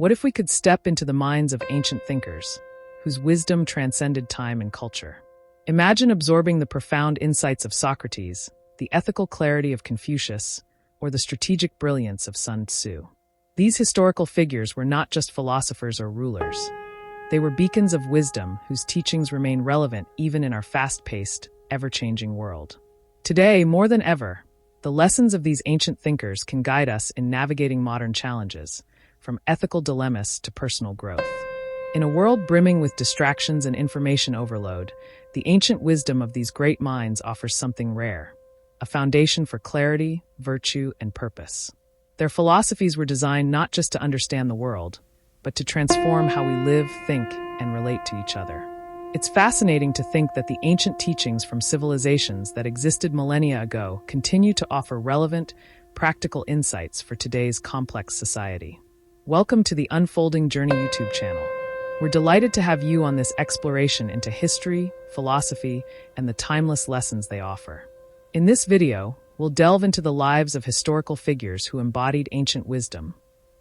What if we could step into the minds of ancient thinkers, whose wisdom transcended time and culture? Imagine absorbing the profound insights of Socrates, the ethical clarity of Confucius, or the strategic brilliance of Sun Tzu. These historical figures were not just philosophers or rulers. They were beacons of wisdom whose teachings remain relevant even in our fast-paced, ever-changing world. Today, more than ever, the lessons of these ancient thinkers can guide us in navigating modern challenges, from ethical dilemmas to personal growth. In a world brimming with distractions and information overload, the ancient wisdom of these great minds offers something rare, a foundation for clarity, virtue, and purpose. Their philosophies were designed not just to understand the world, but to transform how we live, think, and relate to each other. It's fascinating to think that the ancient teachings from civilizations that existed millennia ago continue to offer relevant, practical insights for today's complex society. Welcome to the Unfolding Journey YouTube channel. We're delighted to have you on this exploration into history, philosophy, and the timeless lessons they offer. In this video, we'll delve into the lives of historical figures who embodied ancient wisdom,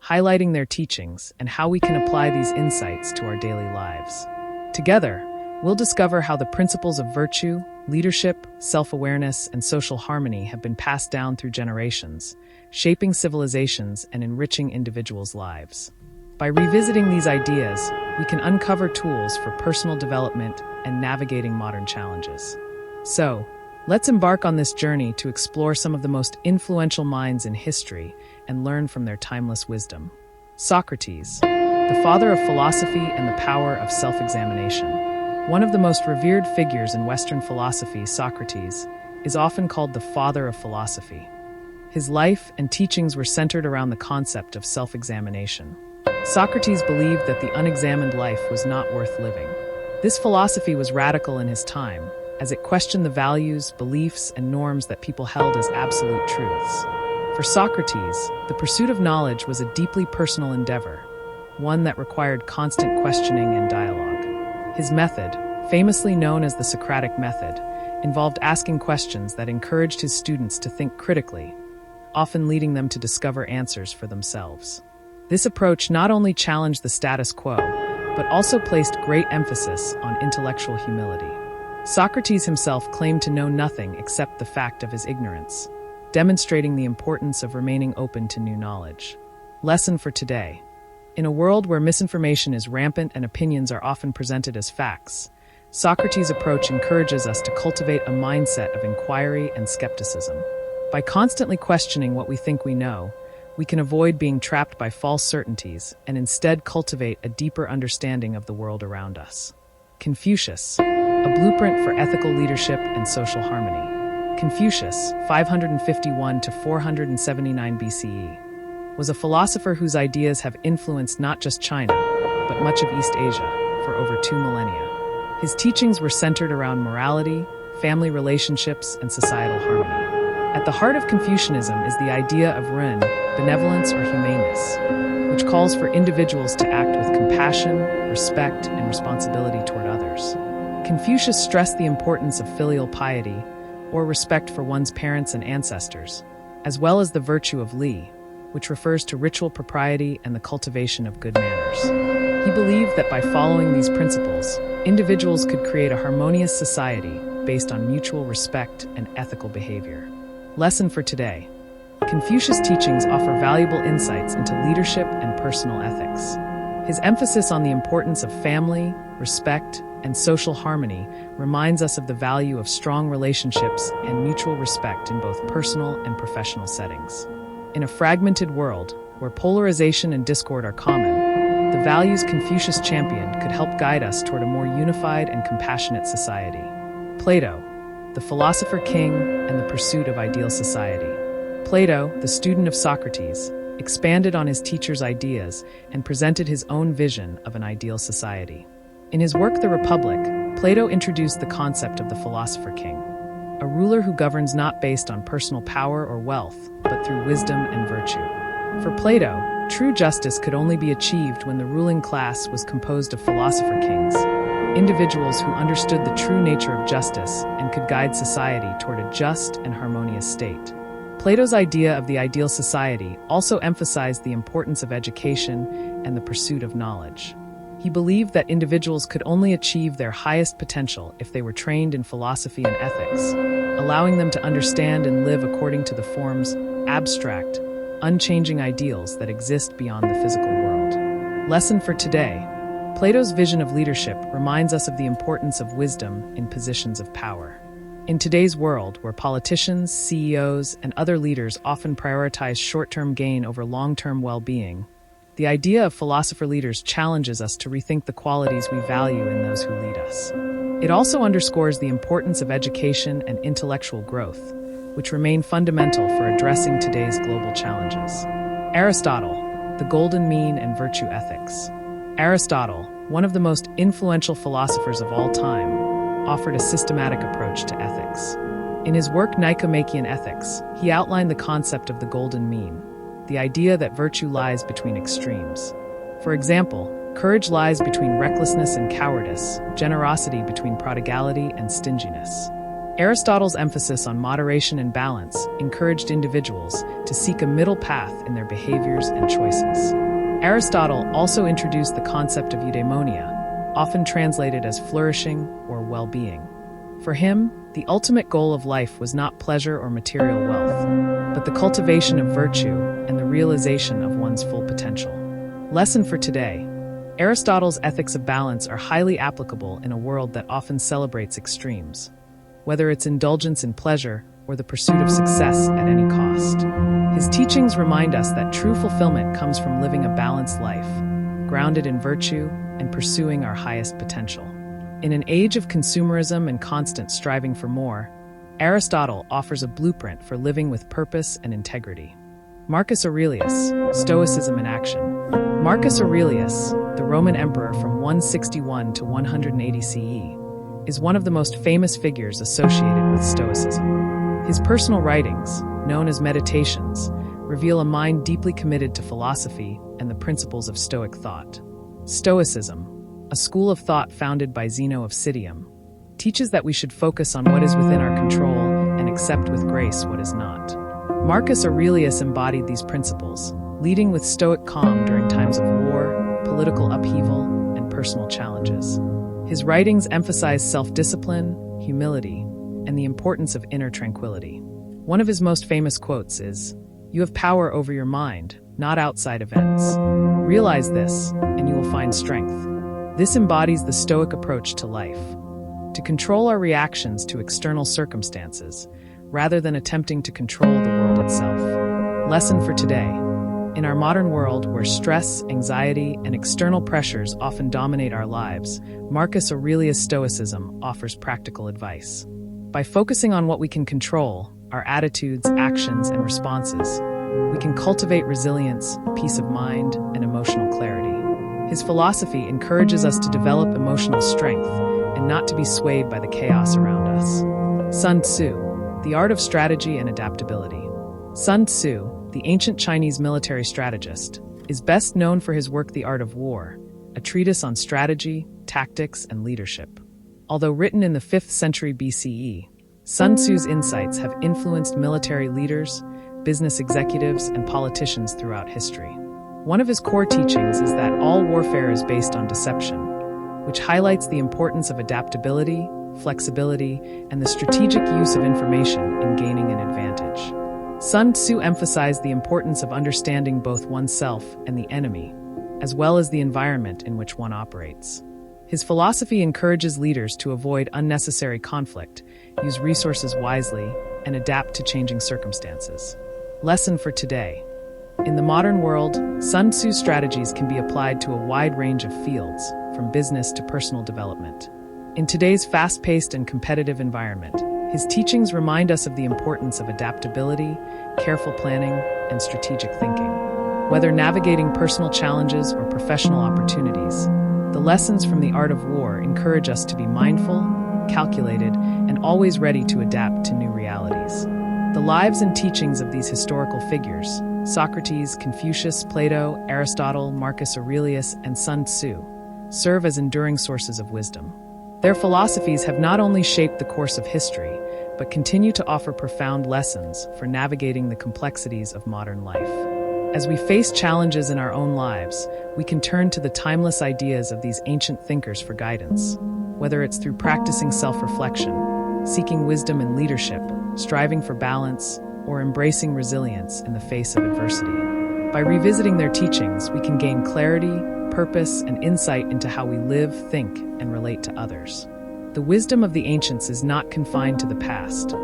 highlighting their teachings and how we can apply these insights to our daily lives. Together, we'll discover how the principles of virtue, leadership, self-awareness, and social harmony have been passed down through generations, shaping civilizations and enriching individuals' lives. By revisiting these ideas, we can uncover tools for personal development and navigating modern challenges. So, let's embark on this journey to explore some of the most influential minds in history and learn from their timeless wisdom. Socrates, the father of philosophy and the power of self-examination. One of the most revered figures in Western philosophy, Socrates, is often called the father of philosophy. His life and teachings were centered around the concept of self-examination. Socrates believed that the unexamined life was not worth living. This philosophy was radical in his time, as it questioned the values, beliefs, and norms that people held as absolute truths. For Socrates, the pursuit of knowledge was a deeply personal endeavor, one that required constant questioning and dialogue. His method, famously known as the Socratic method, involved asking questions that encouraged his students to think critically, often leading them to discover answers for themselves. This approach not only challenged the status quo, but also placed great emphasis on intellectual humility. Socrates himself claimed to know nothing except the fact of his ignorance, demonstrating the importance of remaining open to new knowledge. Lesson for today. In a world where misinformation is rampant and opinions are often presented as facts, Socrates' approach encourages us to cultivate a mindset of inquiry and skepticism. By constantly questioning what we think we know, we can avoid being trapped by false certainties and instead cultivate a deeper understanding of the world around us. Confucius, a blueprint for ethical leadership and social harmony. Confucius, 551 to 479 BCE, was a philosopher whose ideas have influenced not just China, but much of East Asia for over 2 millennia. His teachings were centered around morality, family relationships, and societal harmony. At the heart of Confucianism is the idea of ren, benevolence or humaneness, which calls for individuals to act with compassion, respect, and responsibility toward others. Confucius stressed the importance of filial piety, or respect for one's parents and ancestors, as well as the virtue of li, which refers to ritual propriety and the cultivation of good manners. He believed that by following these principles, individuals could create a harmonious society based on mutual respect and ethical behavior. Lesson for today. Confucius' teachings offer valuable insights into leadership and personal ethics. His emphasis on the importance of family, respect, and social harmony reminds us of the value of strong relationships and mutual respect in both personal and professional settings. In a fragmented world, where polarization and discord are common, the values Confucius championed could help guide us toward a more unified and compassionate society. Plato, the philosopher king and the pursuit of ideal society. Plato, the student of Socrates, expanded on his teacher's ideas and presented his own vision of an ideal society. In his work, The Republic, Plato introduced the concept of the philosopher king, a ruler who governs not based on personal power or wealth, but through wisdom and virtue. For Plato, true justice could only be achieved when the ruling class was composed of philosopher kings, individuals who understood the true nature of justice and could guide society toward a just and harmonious state. Plato's idea of the ideal society also emphasized the importance of education and the pursuit of knowledge. He believed that individuals could only achieve their highest potential if they were trained in philosophy and ethics, allowing them to understand and live according to the form's abstract, unchanging ideals that exist beyond the physical world. Lesson for today: Plato's vision of leadership reminds us of the importance of wisdom in positions of power. In today's world, where politicians, CEOs, and other leaders often prioritize short-term gain over long-term well-being, the idea of philosopher leaders challenges us to rethink the qualities we value in those who lead us. It also underscores the importance of education and intellectual growth, which remain fundamental for addressing today's global challenges. Aristotle, the golden mean and virtue ethics. Aristotle, one of the most influential philosophers of all time, offered a systematic approach to ethics. In his work Nicomachean Ethics, he outlined the concept of the golden mean, the idea that virtue lies between extremes. For example, courage lies between recklessness and cowardice, generosity between prodigality and stinginess. Aristotle's emphasis on moderation and balance encouraged individuals to seek a middle path in their behaviors and choices. Aristotle also introduced the concept of eudaimonia, often translated as flourishing or well-being. For him, the ultimate goal of life was not pleasure or material wealth, but the cultivation of virtue and the realization of one's full potential. Lesson for today: Aristotle's ethics of balance are highly applicable in a world that often celebrates extremes, whether it's indulgence in pleasure or the pursuit of success at any cost. His teachings remind us that true fulfillment comes from living a balanced life, grounded in virtue and pursuing our highest potential. In an age of consumerism and constant striving for more, Aristotle offers a blueprint for living with purpose and integrity. Marcus Aurelius, Stoicism in Action. Marcus Aurelius, the Roman emperor from 161 to 180 CE, is one of the most famous figures associated with Stoicism. His personal writings, known as Meditations, reveal a mind deeply committed to philosophy and the principles of Stoic thought. Stoicism, a school of thought founded by Zeno of Citium, teaches that we should focus on what is within our control and accept with grace what is not. Marcus Aurelius embodied these principles, leading with Stoic calm during times of war, political upheaval, and personal challenges. His writings emphasize self-discipline, humility, and the importance of inner tranquility. One of his most famous quotes is, "You have power over your mind, not outside events. Realize this, and you will find strength." This embodies the Stoic approach to life, to control our reactions to external circumstances, rather than attempting to control the world itself. Lesson for today: in our modern world where stress, anxiety, and external pressures often dominate our lives, Marcus Aurelius' Stoicism offers practical advice. By focusing on what we can control, our attitudes, actions, and responses, we can cultivate resilience, peace of mind, and emotional clarity. His philosophy encourages us to develop emotional strength and not to be swayed by the chaos around us. Sun Tzu, the art of strategy and adaptability. Sun Tzu, the ancient Chinese military strategist, is best known for his work The Art of War, a treatise on strategy, tactics, and leadership. Although written in the 5th century BCE, Sun Tzu's insights have influenced military leaders, business executives, and politicians throughout history. One of his core teachings is that all warfare is based on deception, which highlights the importance of adaptability, flexibility, and the strategic use of information in gaining an advantage. Sun Tzu emphasized the importance of understanding both oneself and the enemy, as well as the environment in which one operates. His philosophy encourages leaders to avoid unnecessary conflict, use resources wisely, and adapt to changing circumstances. Lesson for today: in the modern world, Sun Tzu's strategies can be applied to a wide range of fields, from business to personal development. In today's fast-paced and competitive environment, his teachings remind us of the importance of adaptability, careful planning, and strategic thinking. Whether navigating personal challenges or professional opportunities, the lessons from The Art of War encourage us to be mindful, calculated, and always ready to adapt to new realities. The lives and teachings of these historical figures, Socrates, Confucius, Plato, Aristotle, Marcus Aurelius, and Sun Tzu, serve as enduring sources of wisdom. Their philosophies have not only shaped the course of history, but continue to offer profound lessons for navigating the complexities of modern life. As we face challenges in our own lives, we can turn to the timeless ideas of these ancient thinkers for guidance. Whether it's through practicing self-reflection, seeking wisdom in leadership, striving for balance, or embracing resilience in the face of adversity. By revisiting their teachings, we can gain clarity, purpose, and insight into how we live, think, and relate to others. The wisdom of the ancients is not confined to the past.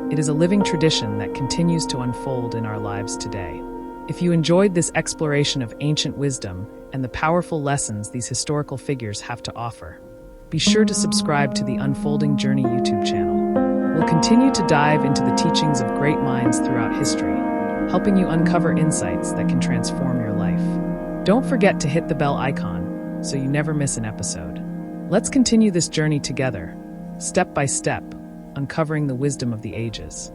It is a living tradition that continues to unfold in our lives today. If you enjoyed this exploration of ancient wisdom and the powerful lessons these historical figures have to offer, be sure to subscribe to the Unfolding Journey YouTube channel. We'll continue to dive into the teachings of great minds throughout history, helping you uncover insights that can transform your life. Don't forget to hit the bell icon so you never miss an episode. Let's continue this journey together, step by step, uncovering the wisdom of the ages.